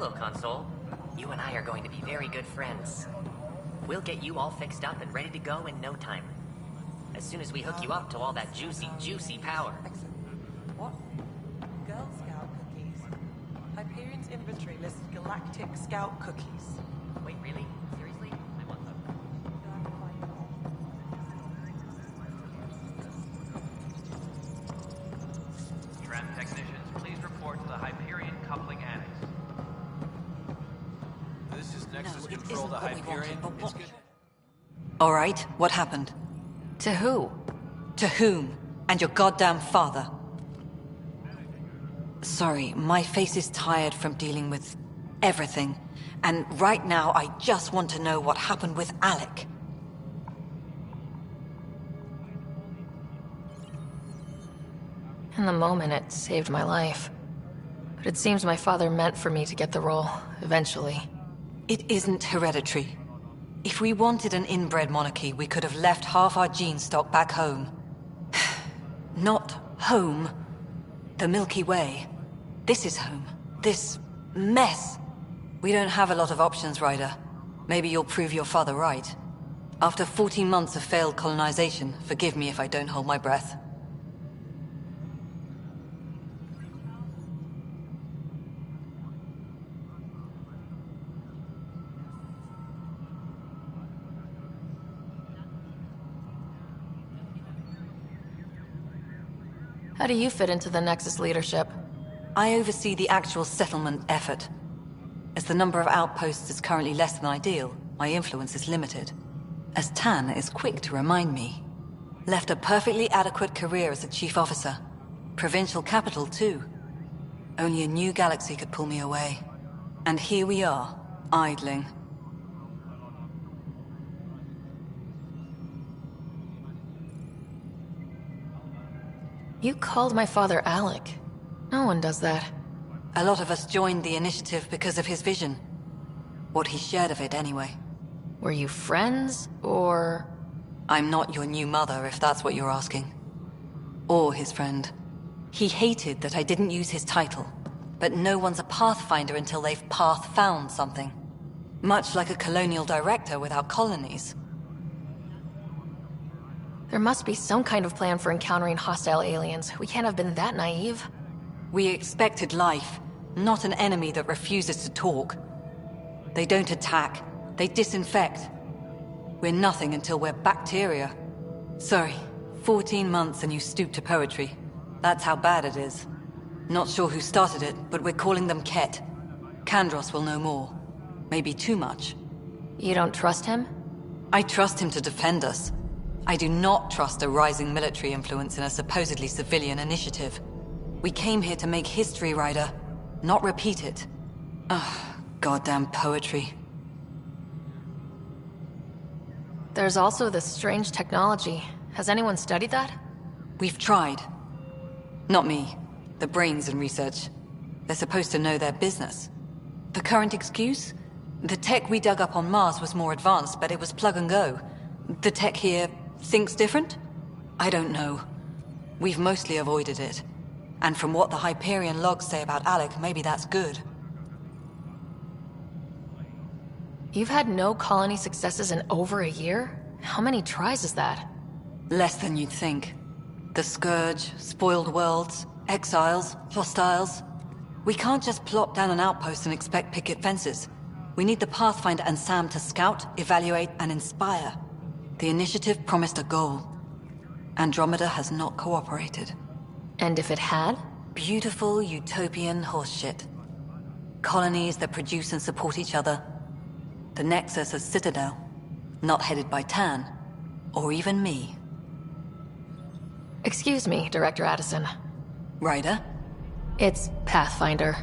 Hello, Console. You and I are going to be very good friends. We'll get you all fixed up and ready to go in no time. As soon as we hook you up to all that juicy, juicy power. Excellent. What? Girl Scout cookies. Hyperion's inventory lists Galactic Scout cookies. Wait, really? Seriously? I want them. Tram technicians, please report to the Hyperion coupling annex. This is Nexus No, it Control isn't to what we Hyperion. wanted, but It's what- good. All right, what happened? To who? To whom? And your goddamn father. Sorry, my face is tired from dealing with everything. And right now, I just want to know what happened with Alec. In the moment, it saved my life. But it seems my father meant for me to get the role, eventually. It isn't hereditary. If we wanted an inbred monarchy, we could have left half our gene stock back home. Not home. The Milky Way. This is home. This mess. We don't have a lot of options, Ryder. Maybe you'll prove your father right. After 14 months of failed colonization, forgive me if I don't hold my breath. How do you fit into the Nexus leadership? I oversee the actual settlement effort. As the number of outposts is currently less than ideal, my influence is limited. As Tan is quick to remind me. Left a perfectly adequate career as a chief officer. Provincial capital, too. Only a new galaxy could pull me away. And here we are, idling. You called my father Alec. No one does that. A lot of us joined the initiative because of his vision. What he shared of it, anyway. Were you friends, or...? I'm not your new mother, if that's what you're asking. Or his friend. He hated that I didn't use his title. But no one's a pathfinder until they've path-found something. Much like a colonial director without colonies. There must be some kind of plan for encountering hostile aliens. We can't have been that naive. We expected life, not an enemy that refuses to talk. They don't attack, they disinfect. We're nothing until we're bacteria. Sorry, 14 months and you stoop to poetry. That's how bad it is. Not sure who started it, but we're calling them Ket. Kandros will know more. Maybe too much. You don't trust him? I trust him to defend us. I do not trust a rising military influence in a supposedly civilian initiative. We came here to make history, Ryder, not repeat it. Ugh, goddamn poetry. There's also this strange technology. Has anyone studied that? We've tried. Not me. The brains in research. They're supposed to know their business. The current excuse? The tech we dug up on Mars was more advanced, but it was plug and go. The tech here thinks different? I don't know. We've mostly avoided it. And from what the Hyperion logs say about Alec, maybe that's good. You've had no colony successes in over a year? How many tries is that? Less than you'd think. The Scourge, spoiled worlds, exiles, hostiles. We can't just plop down an outpost and expect picket fences. We need the Pathfinder and Sam to scout, evaluate, and inspire. The initiative promised a goal. Andromeda has not cooperated. And if it had? Beautiful utopian horseshit. Colonies that produce and support each other. The Nexus as Citadel. Not headed by Tan. Or even me. Excuse me, Director Addison. Ryder? It's Pathfinder.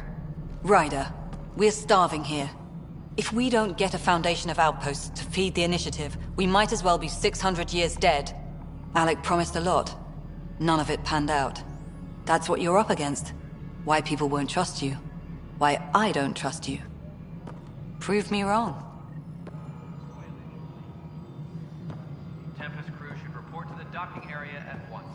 Ryder, we're starving here. If we don't get a foundation of outposts to feed the initiative, we might as well be 600 years dead. Alec promised a lot. None of it panned out. That's what you're up against. Why people won't trust you. Why I don't trust you. Prove me wrong. Tempest crew should report to the docking area at once.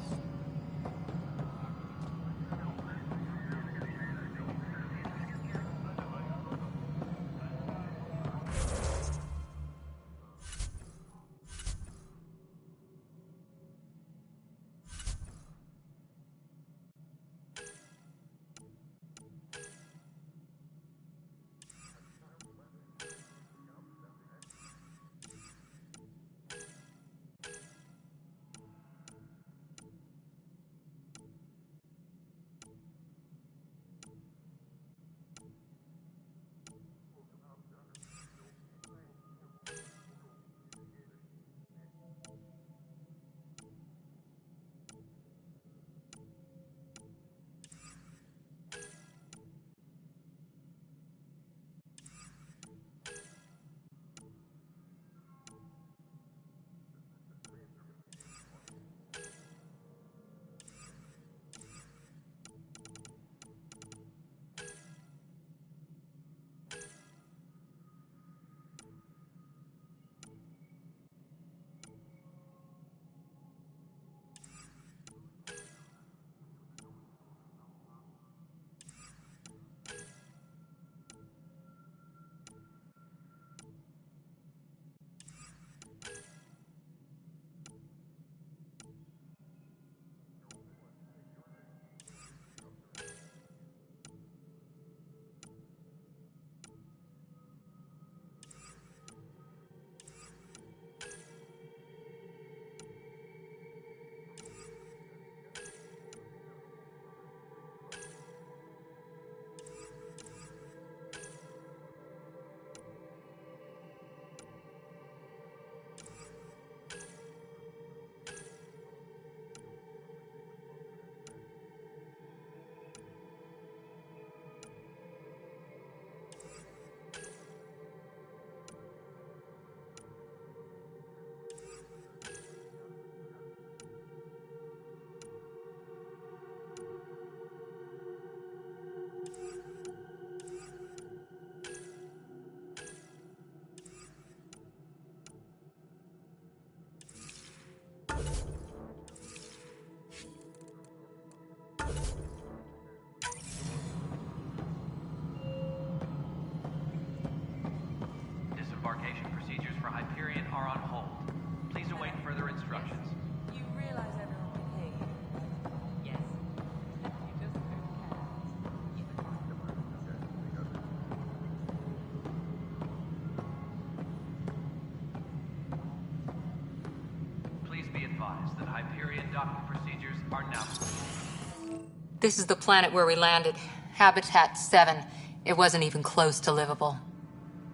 This is the planet where we landed. Habitat 7. It wasn't even close to livable.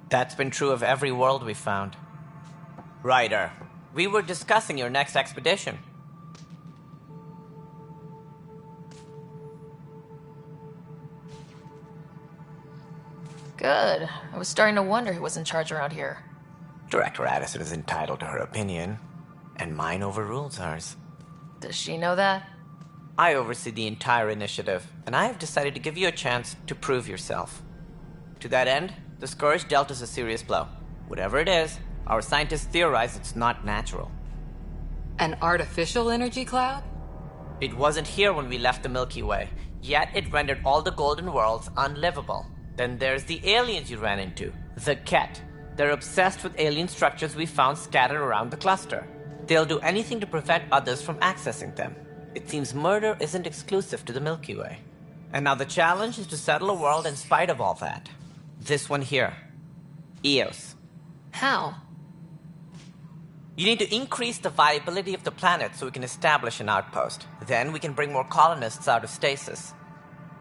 That's been true of every world we found. Ryder, we were discussing your next expedition. Good. I was starting to wonder who was in charge around here. Director Addison is entitled to her opinion, and mine overrules hers. Does she know that? I oversee the entire initiative, and I have decided to give you a chance to prove yourself. To that end, the Scourge dealt us a serious blow. Whatever it is, our scientists theorize it's not natural. An artificial energy cloud? It wasn't here when we left the Milky Way, yet it rendered all the Golden Worlds unlivable. Then there's the aliens you ran into, the Ket. They're obsessed with alien structures we found scattered around the cluster. They'll do anything to prevent others from accessing them. It seems murder isn't exclusive to the Milky Way. And now the challenge is to settle a world in spite of all that. This one here. Eos. How? You need to increase the viability of the planet so we can establish an outpost. Then we can bring more colonists out of stasis.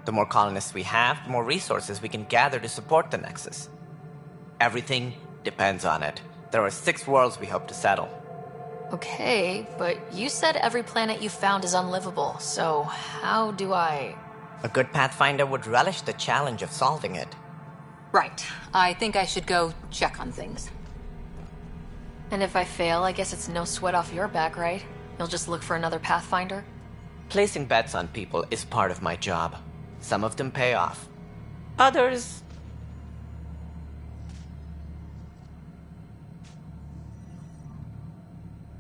The more colonists we have, the more resources we can gather to support the Nexus. Everything depends on it. There are 6 worlds we hope to settle. Okay, but you said every planet you found is unlivable, so how do I... A good Pathfinder would relish the challenge of solving it. Right. I think I should go check on things. And if I fail, I guess it's no sweat off your back, right? You'll just look for another Pathfinder? Placing bets on people is part of my job. Some of them pay off. Others...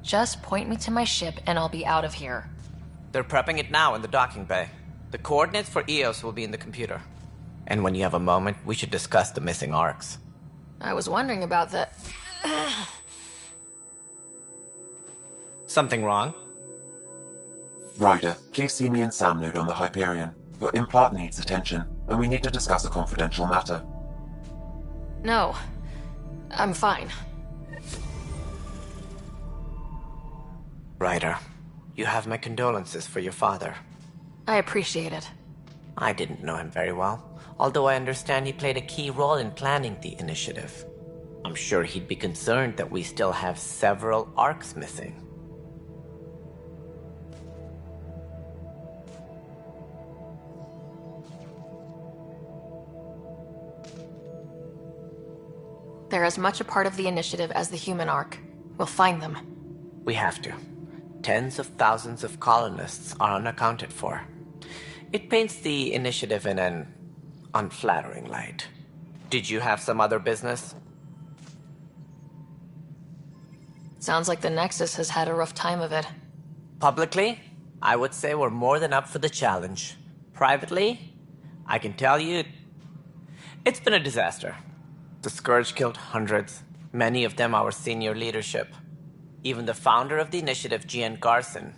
Just point me to my ship and I'll be out of here. They're prepping it now in the docking bay. The coordinates for Eos will be in the computer. And when you have a moment, we should discuss the missing arcs. I was wondering about that. Something wrong? Ryder, please see me and Sam Node on the Hyperion. Your implant needs attention, and we need to discuss a confidential matter. No. I'm fine. Ryder, you have my condolences for your father. I appreciate it. I didn't know him very well, although I understand he played a key role in planning the initiative. I'm sure he'd be concerned that we still have several arcs missing. They're as much a part of the initiative as the human arc. We'll find them. We have to. Tens of thousands of colonists are unaccounted for. It paints the initiative in an unflattering light. Did you have some other business? Sounds like the Nexus has had a rough time of it. Publicly, I would say we're more than up for the challenge. Privately, I can tell you, it's been a disaster. The Scourge killed hundreds, many of them our senior leadership. Even the founder of the initiative, Gian Garson,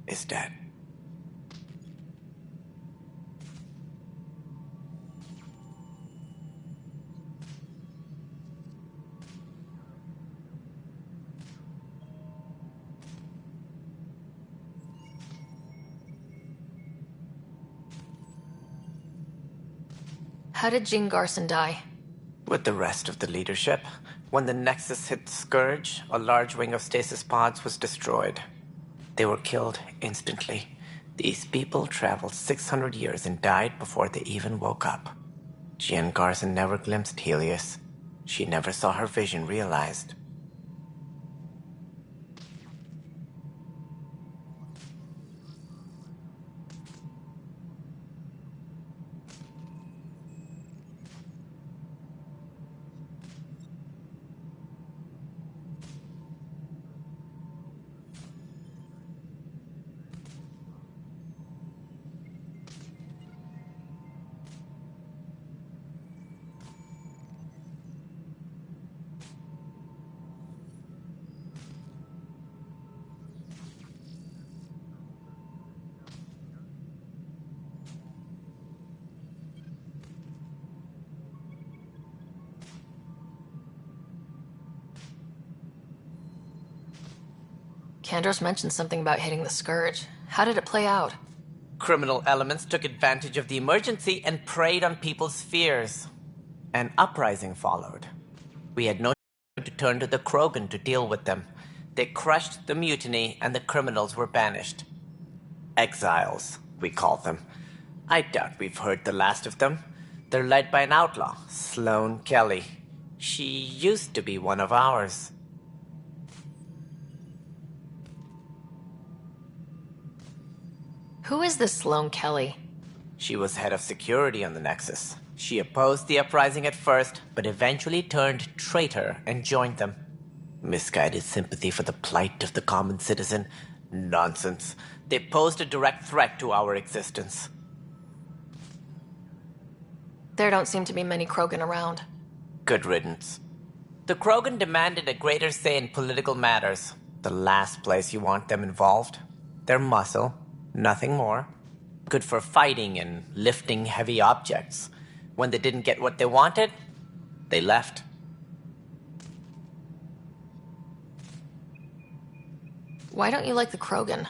is dead. How did Jean Garson die? With the rest of the leadership, when the Nexus hit the Scourge, a large wing of stasis pods was destroyed. They were killed instantly. These people traveled 600 years and died before they even woke up. Jean Garson never glimpsed Helios. She never saw her vision realized. Kandros mentioned something about hitting the Scourge. How did it play out? Criminal elements took advantage of the emergency and preyed on people's fears. An uprising followed. We had no time to turn to the Krogan to deal with them. They crushed the mutiny and the criminals were banished. Exiles, we call them. I doubt we've heard the last of them. They're led by an outlaw, Sloane Kelly. She used to be one of ours. Who is this Sloane Kelly? She was head of security on the Nexus. She opposed the uprising at first, but eventually turned traitor and joined them. Misguided sympathy for the plight of the common citizen? Nonsense. They posed a direct threat to our existence. There don't seem to be many Krogan around. Good riddance. The Krogan demanded a greater say in political matters. The last place you want them involved. Their muscle, nothing more. Good for fighting and lifting heavy objects. When they didn't get what they wanted, they left. Why don't you like the Krogan?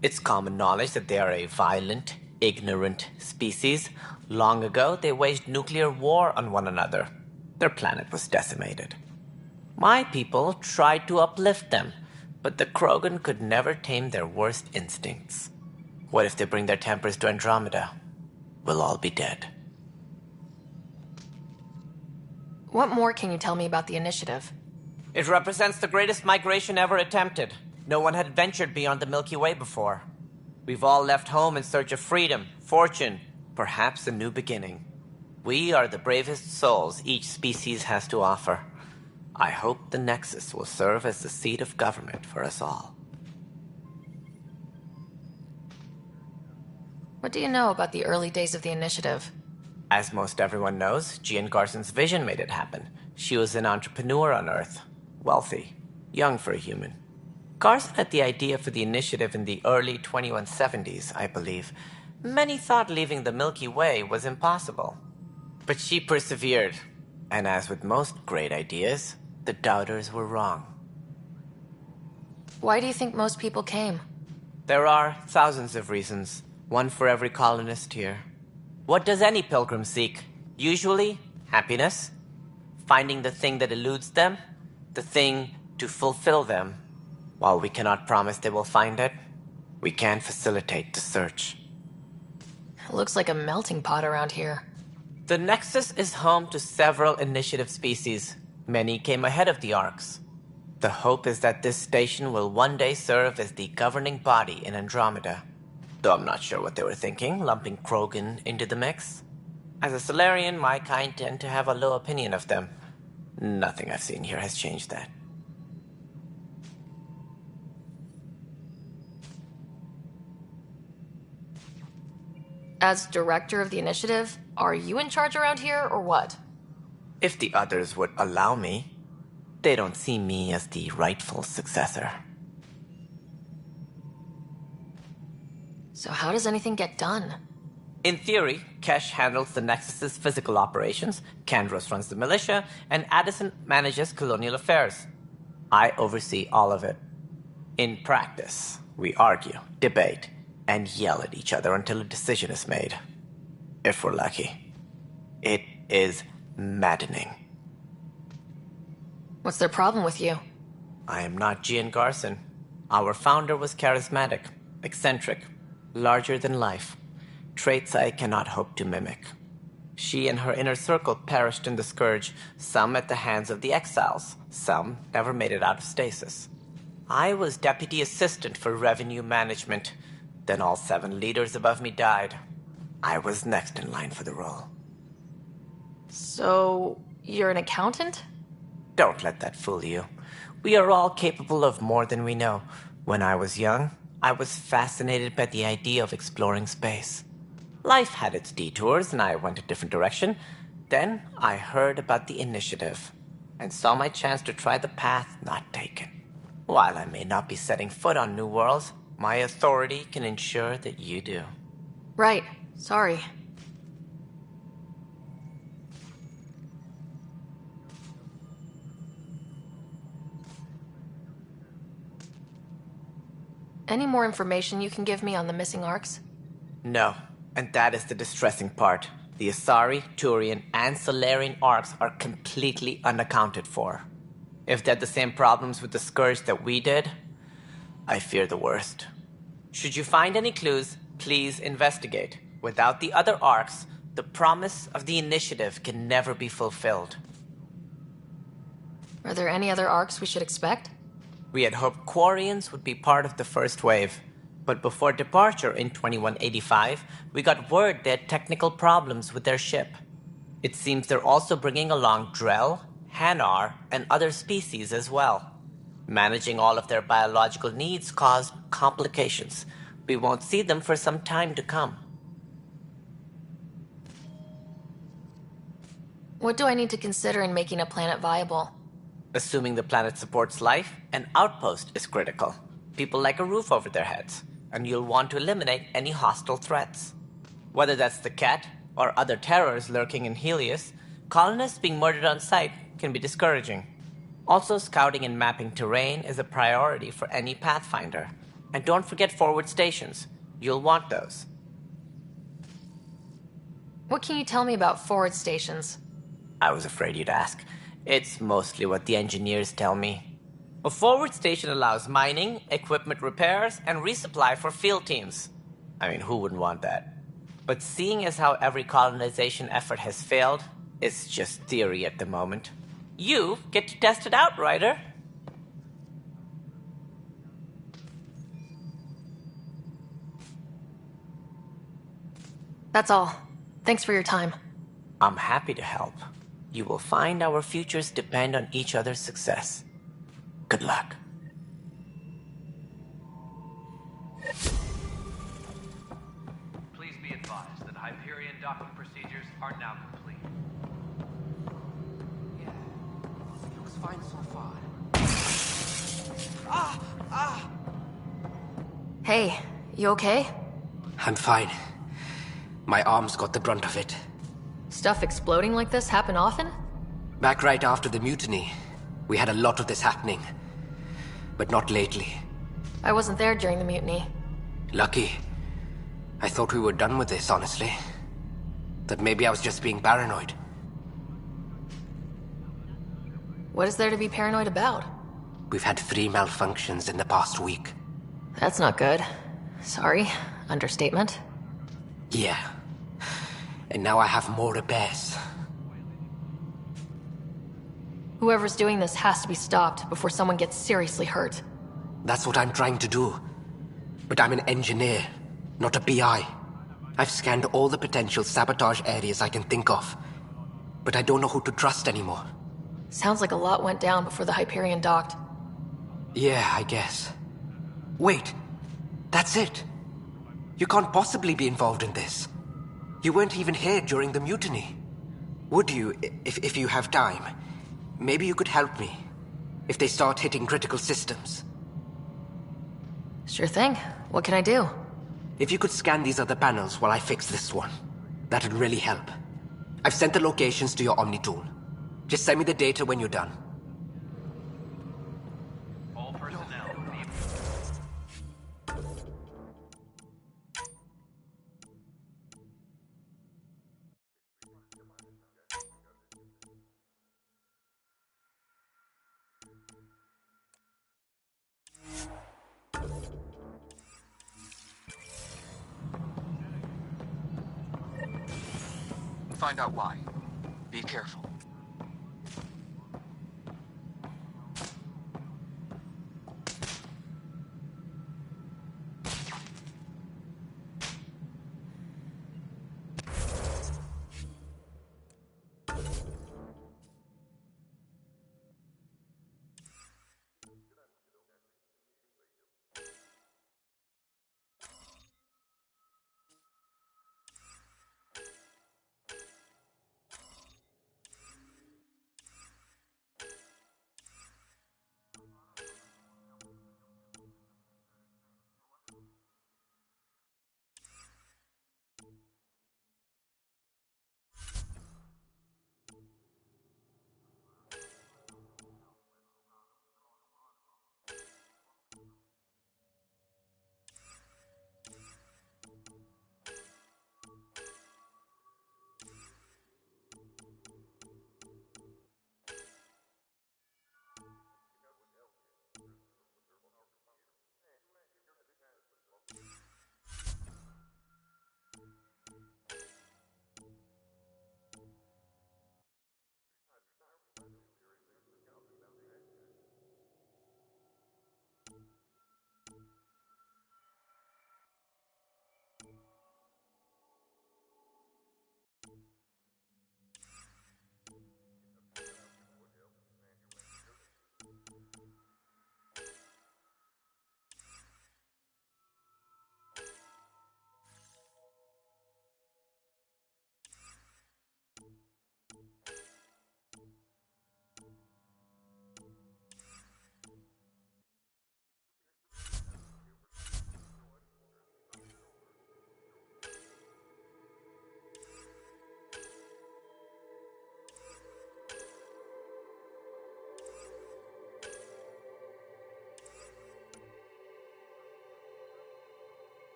It's common knowledge that they are a violent, ignorant species. Long ago, they waged nuclear war on one another. Their planet was decimated. My people tried to uplift them, but the Krogan could never tame their worst instincts. What if they bring their tempers to Andromeda? We'll all be dead. What more can you tell me about the Initiative? It represents the greatest migration ever attempted. No one had ventured beyond the Milky Way before. We've all left home in search of freedom, fortune, perhaps a new beginning. We are the bravest souls each species has to offer. I hope the Nexus will serve as the seat of government for us all. What do you know about the early days of the Initiative? As most everyone knows, Jean Garson's vision made it happen. She was an entrepreneur on Earth. Wealthy. Young for a human. Garson had the idea for the Initiative in the early 2170s, I believe. Many thought leaving the Milky Way was impossible. But she persevered. And as with most great ideas, the doubters were wrong. Why do you think most people came? There are thousands of reasons, one for every colonist here. What does any pilgrim seek? Usually, happiness. Finding the thing that eludes them. The thing to fulfill them. While we cannot promise they will find it, we can facilitate the search. It looks like a melting pot around here. The Nexus is home to several Initiative species. Many came ahead of the Arks. The hope is that this station will one day serve as the governing body in Andromeda. Though I'm not sure what they were thinking, lumping Krogan into the mix. As a Solarian, my kind tend to have a low opinion of them. Nothing I've seen here has changed that. As director of the Initiative, are you in charge around here, or what? If the others would allow me, they don't see me as the rightful successor. So how does anything get done? In theory, Kesh handles the Nexus's physical operations, Kandros runs the militia, and Addison manages colonial affairs. I oversee all of it. In practice, we argue, debate, and yell at each other until a decision is made. If we're lucky. It is maddening. What's their problem with you? I am not Jean Garson. Our founder was charismatic, eccentric, larger than life. Traits I cannot hope to mimic. She and her inner circle perished in the Scourge, some at the hands of the Exiles, some never made it out of stasis. I was deputy assistant for revenue management. Then all 7 leaders above me died. I was next in line for the role. So, you're an accountant? Don't let that fool you. We are all capable of more than we know. When I was young, I was fascinated by the idea of exploring space. Life had its detours, and I went a different direction. Then I heard about the Initiative, and saw my chance to try the path not taken. While I may not be setting foot on New Worlds, my authority can ensure that you do. Right. Sorry. Any more information you can give me on the missing Arks? No, and that is the distressing part. The Asari, Turian, and Solarian arcs are completely unaccounted for. If they had the same problems with the Scourge that we did, I fear the worst. Should you find any clues, please investigate. Without the other arcs, the promise of the Initiative can never be fulfilled. Are there any other arcs we should expect? We had hoped Quarians would be part of the first wave, but before departure in 2185, we got word they had technical problems with their ship. It seems they're also bringing along Drell, Hanar, and other species as well. Managing all of their biological needs caused complications. We won't see them for some time to come. What do I need to consider in making a planet viable? Assuming the planet supports life, an outpost is critical. People like a roof over their heads, and you'll want to eliminate any hostile threats. Whether that's the Ket or other terrors lurking in Helios, colonists being murdered on sight can be discouraging. Also, scouting and mapping terrain is a priority for any Pathfinder. And don't forget forward stations. You'll want those. What can you tell me about forward stations? I was afraid you'd ask. It's mostly what the engineers tell me. A forward station allows mining, equipment repairs, and resupply for field teams. I mean, who wouldn't want that? But seeing as how every colonization effort has failed, it's just theory at the moment. You get to test it out, Ryder. That's all. Thanks for your time. I'm happy to help. You will find our futures depend on each other's success. Good luck. Please be advised that Hyperion docking procedures are now complete. Yeah, looks fine so far. Hey, you okay? I'm fine. My arms got the brunt of it. Stuff exploding like this happen often? Back right after the mutiny, we had a lot of this happening. But not lately. I wasn't there during the mutiny. Lucky. I thought we were done with this, honestly. That maybe I was just being paranoid. What is there to be paranoid about? We've had 3 malfunctions in the past week. That's not good. Sorry. Understatement. Yeah. And now I have more repairs. Whoever's doing this has to be stopped before someone gets seriously hurt. That's what I'm trying to do. But I'm an engineer, not a PI. I've scanned all the potential sabotage areas I can think of. But I don't know who to trust anymore. Sounds like a lot went down before the Hyperion docked. Yeah, I guess. Wait. That's it. You can't possibly be involved in this. You weren't even here during the mutiny. Would you, if you have time? Maybe you could help me. If they start hitting critical systems. Sure thing. What can I do? If you could scan these other panels while I fix this one, that'd really help. I've sent the locations to your Omni tool. Just send me the data when you're done. All personnel. Find out why. Be careful.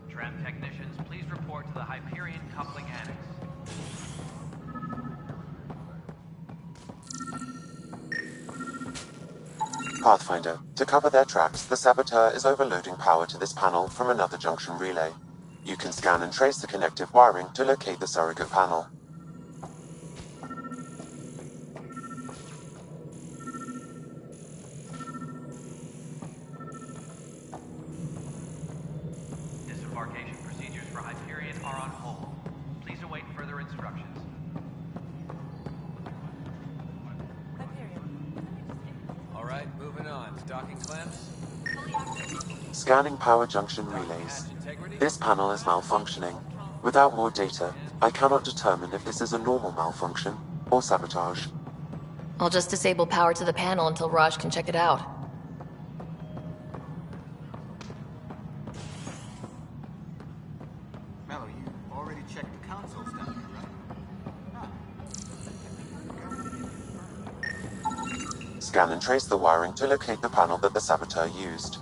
Tram technicians, please report to the Hyperion Coupling Annex. Pathfinder, to cover their tracks, the Saboteur is overloading power to this panel from another junction relay. You can scan and trace the connective wiring to locate the surrogate panel. Disembarkation procedures for Hyperion are on hold. Please await further instructions. Alright, moving on. Docking clamps? Scanning power junction relays. This panel is malfunctioning. Without more data, I cannot determine if this is a normal malfunction or sabotage. I'll just disable power to the panel until Raj can check it out. Mello, you already checked the consoles down here, right? Scan and trace the wiring to locate the panel that the Saboteur used.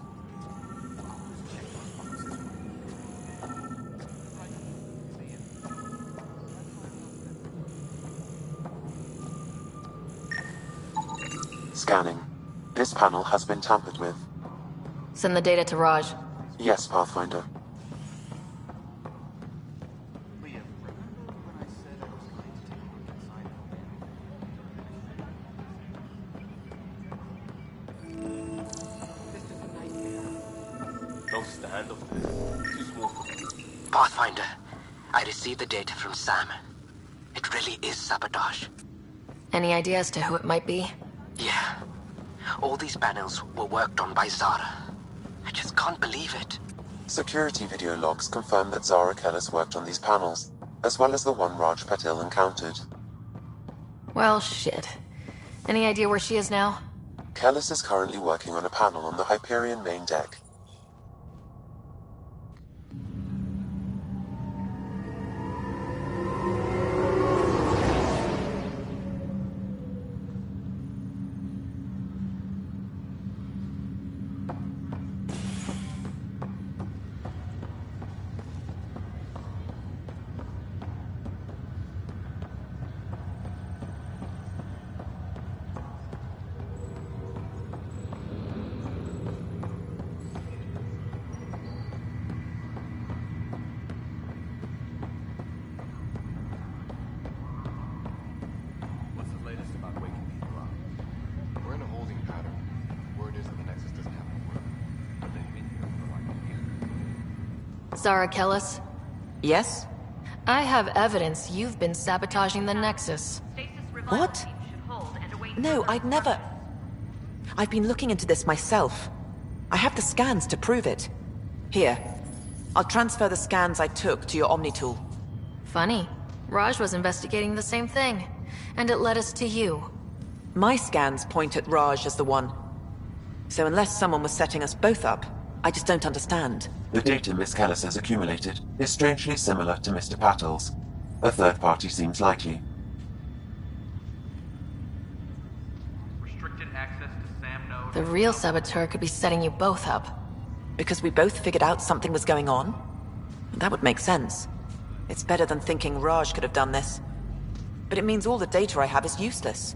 Scanning. This panel has been tampered with. Send the data to Raj. Yes, Pathfinder. Leah, remember when I said I was going to take a look inside This is a nightmare. Don't stand up there. Too small for me. Pathfinder, I received the data from Sam. It really is sabotage. Any idea as to who it might be? Yeah. All these panels were worked on by Zara. I just can't believe it. Security video logs confirm that Zara Kellis worked on these panels, as well as the one Raj Patil encountered. Well, shit. Any idea where she is now? Kellis is currently working on a panel on the Hyperion main deck. What's the latest about waking people up? We're in a holding pattern. Word is that the Nexus doesn't have any work. But they've been here for like a year. Zara Kellis? Yes? I have evidence you've been sabotaging the Nexus. What? No, I'd never... I've been looking into this myself. I have the scans to prove it. Here. I'll transfer the scans I took to your Omni tool. Funny. Raj was investigating the same thing, and it led us to you. My scans point at Raj as the one. So unless someone was setting us both up, I just don't understand. The data Miss Kellis has accumulated is strangely similar to Mr. Patil's. A third party seems likely. Restricted access to SAM node. The real saboteur could be setting you both up. Because we both figured out something was going on? That would make sense. It's better than thinking Raj could have done this. But it means all the data I have is useless.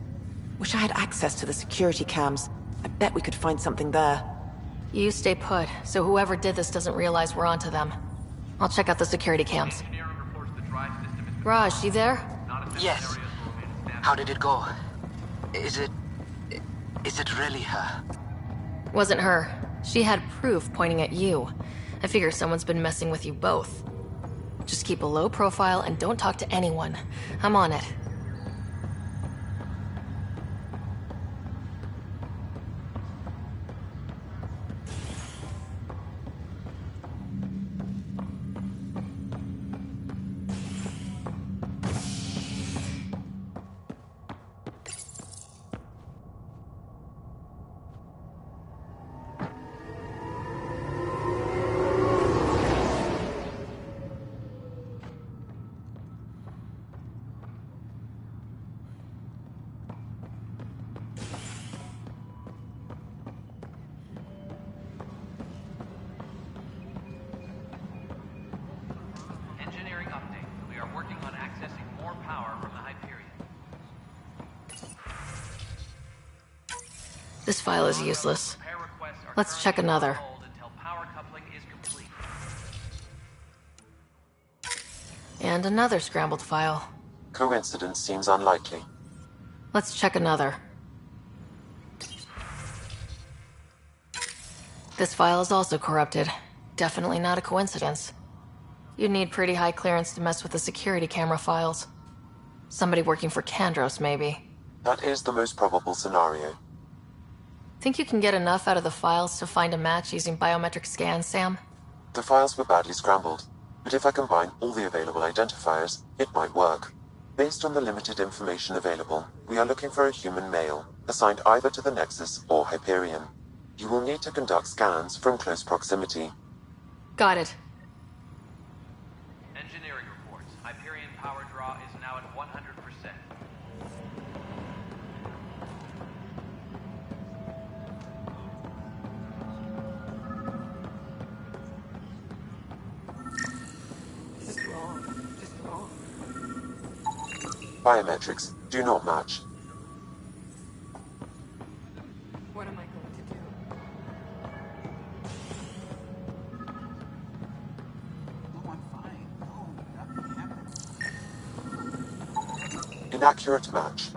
Wish I had access to the security cams. I bet we could find something there. You stay put, so whoever did this doesn't realize we're onto them. I'll check out the security cams. Engineering reports the drive system is Raj, you there? non-essential Yes. areas will remain established. How did it go? Is it really her? Wasn't her. She had proof pointing at you. I figure someone's been messing with you both. Just keep a low profile and don't talk to anyone. I'm on it. This file is useless. Let's check another. Until power coupling is complete. And another scrambled file. Coincidence seems unlikely. Let's check another. This file is also corrupted. Definitely not a coincidence. You'd need pretty high clearance to mess with the security camera files. Somebody working for Kandros, maybe. That is the most probable scenario. Think you can get enough out of the files to find a match using biometric scans, Sam? The files were badly scrambled, but if I combine all the available identifiers, it might work. Based on the limited information available, we are looking for a human male, assigned either to the Nexus or Hyperion. You will need to conduct scans from close proximity. Got it. Engineering reports. Hyperion power draw is now at 100%. This is wrong. This is wrong. Biometrics do not match. What am I going to do? No, I'm fine. No, nothing happened. Inaccurate match.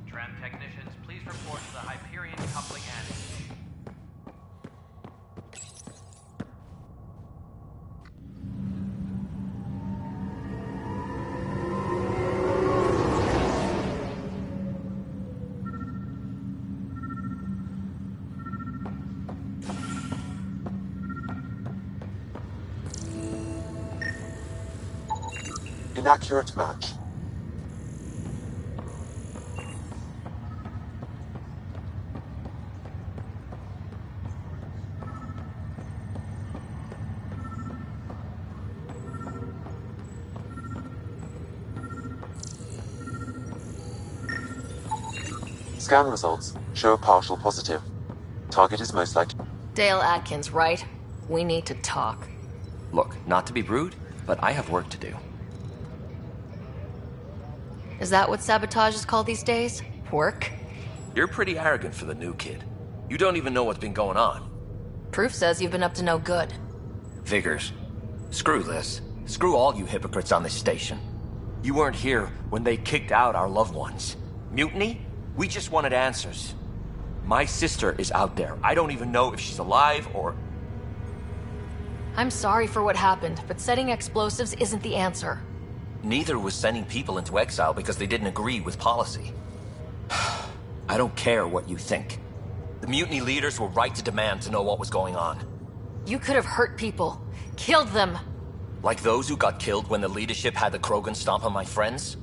Tram technicians, please report to the Hyperion coupling annex. Inaccurate match. Scan results show a partial positive. Target is most likely. Dale Atkins, right? We need to talk. Look, not to be rude, but I have work to do. Is that what sabotage is called these days? Work? You're pretty arrogant for the new kid. You don't even know what's been going on. Proof says you've been up to no good. Vigors. Screw this. Screw all you hypocrites on this station. You weren't here when they kicked out our loved ones. Mutiny? We just wanted answers. My sister is out there. I don't even know if she's alive or... I'm sorry for what happened, but setting explosives isn't the answer. Neither was sending people into exile because they didn't agree with policy. I don't care what you think. The mutiny leaders were right to demand to know what was going on. You could have hurt people. Killed them. Like those who got killed when the leadership had the Krogan stomp on my friends?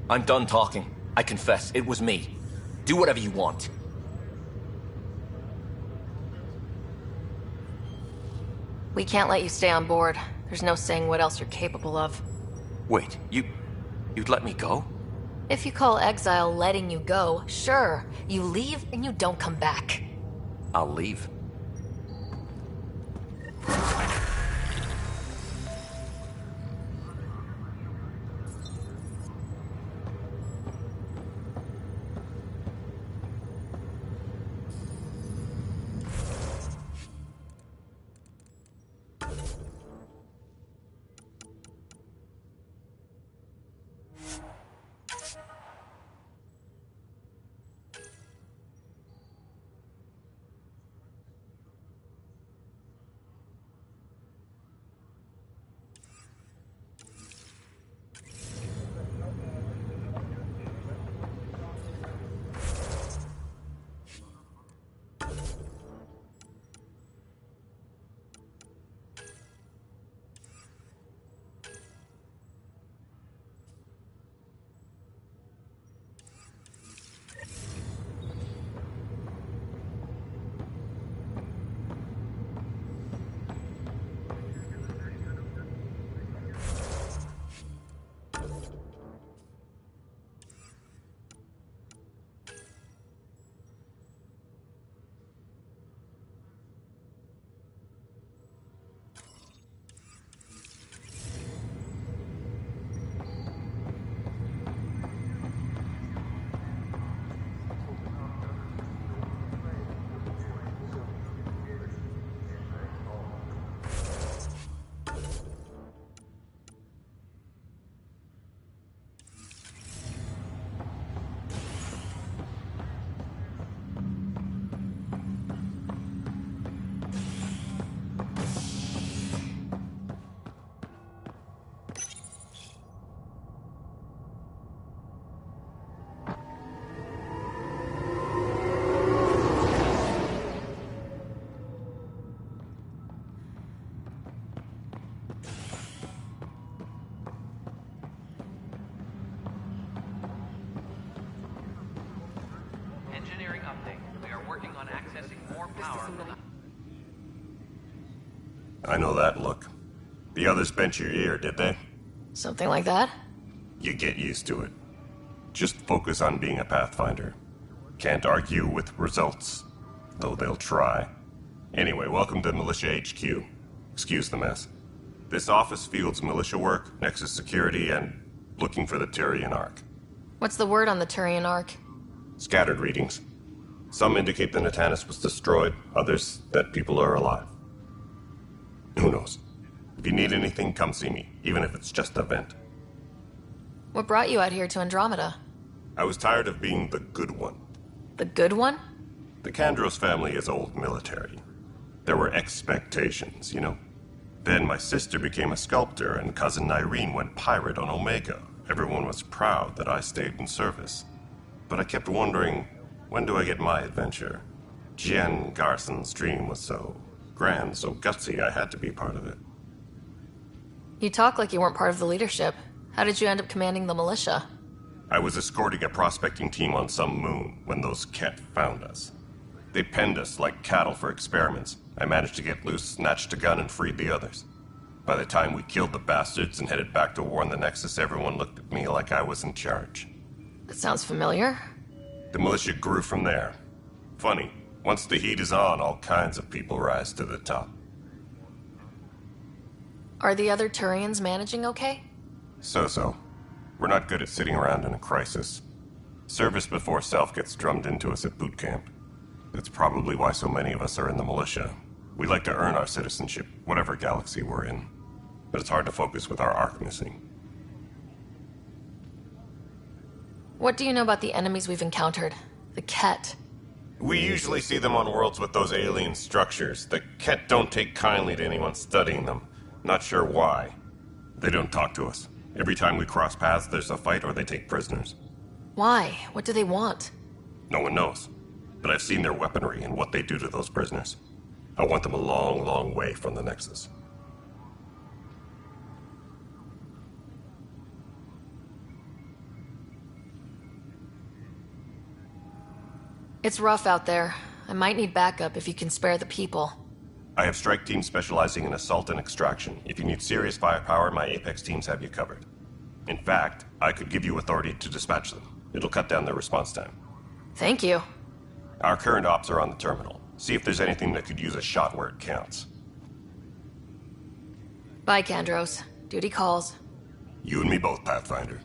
I'm done talking. I confess, it was me. Do whatever you want. We can't let you stay on board. There's no saying what else you're capable of. Wait, you'd let me go? If you call exile letting you go, sure. You leave and you don't come back. I'll leave. I know that look. The others bent your ear, did they? Something like that? You get used to it. Just focus on being a Pathfinder. Can't argue with results, though they'll try. Anyway, welcome to Militia HQ. Excuse the mess. This office fields militia work, Nexus security, and looking for the Turian Ark. What's the word on the Turian Ark? Scattered readings. Some indicate the Natanus was destroyed, others that people are alive. Who knows? If you need anything, come see me, even if it's just a vent. What brought you out here to Andromeda? I was tired of being the good one. The good one? The Kandros family is old military. There were expectations, you know? Then my sister became a sculptor and cousin Irene went pirate on Omega. Everyone was proud that I stayed in service. But I kept wondering, when do I get my adventure? Jen Garson's dream was so grand, so gutsy, I had to be part of it. You talk like you weren't part of the leadership. How did you end up commanding the militia? I was escorting a prospecting team on some moon when those Ket found us. They penned us like cattle for experiments. I managed to get loose, snatched a gun, and freed the others. By the time we killed the bastards and headed back to war in the Nexus, everyone looked at me like I was in charge. That sounds familiar. The militia grew from there. Funny, once the heat is on, all kinds of people rise to the top. Are the other Turians managing okay? So-so. We're not good at sitting around in a crisis. Service before self gets drummed into us at boot camp. That's probably why so many of us are in the militia. We like to earn our citizenship, whatever galaxy we're in. But it's hard to focus with our arc missing. What do you know about the enemies we've encountered? The Ket. We usually see them on worlds with those alien structures. The Ket don't take kindly to anyone studying them. Not sure why. They don't talk to us. Every time we cross paths, there's a fight or they take prisoners. Why? What do they want? No one knows. But I've seen their weaponry and what they do to those prisoners. I want them a long, long way from the Nexus. It's rough out there. I might need backup if you can spare the people. I have strike teams specializing in assault and extraction. If you need serious firepower, my Apex teams have you covered. In fact, I could give you authority to dispatch them. It'll cut down their response time. Thank you. Our current ops are on the terminal. See if there's anything that could use a shot where it counts. Bye, Kandros. Duty calls. You and me both, Pathfinder.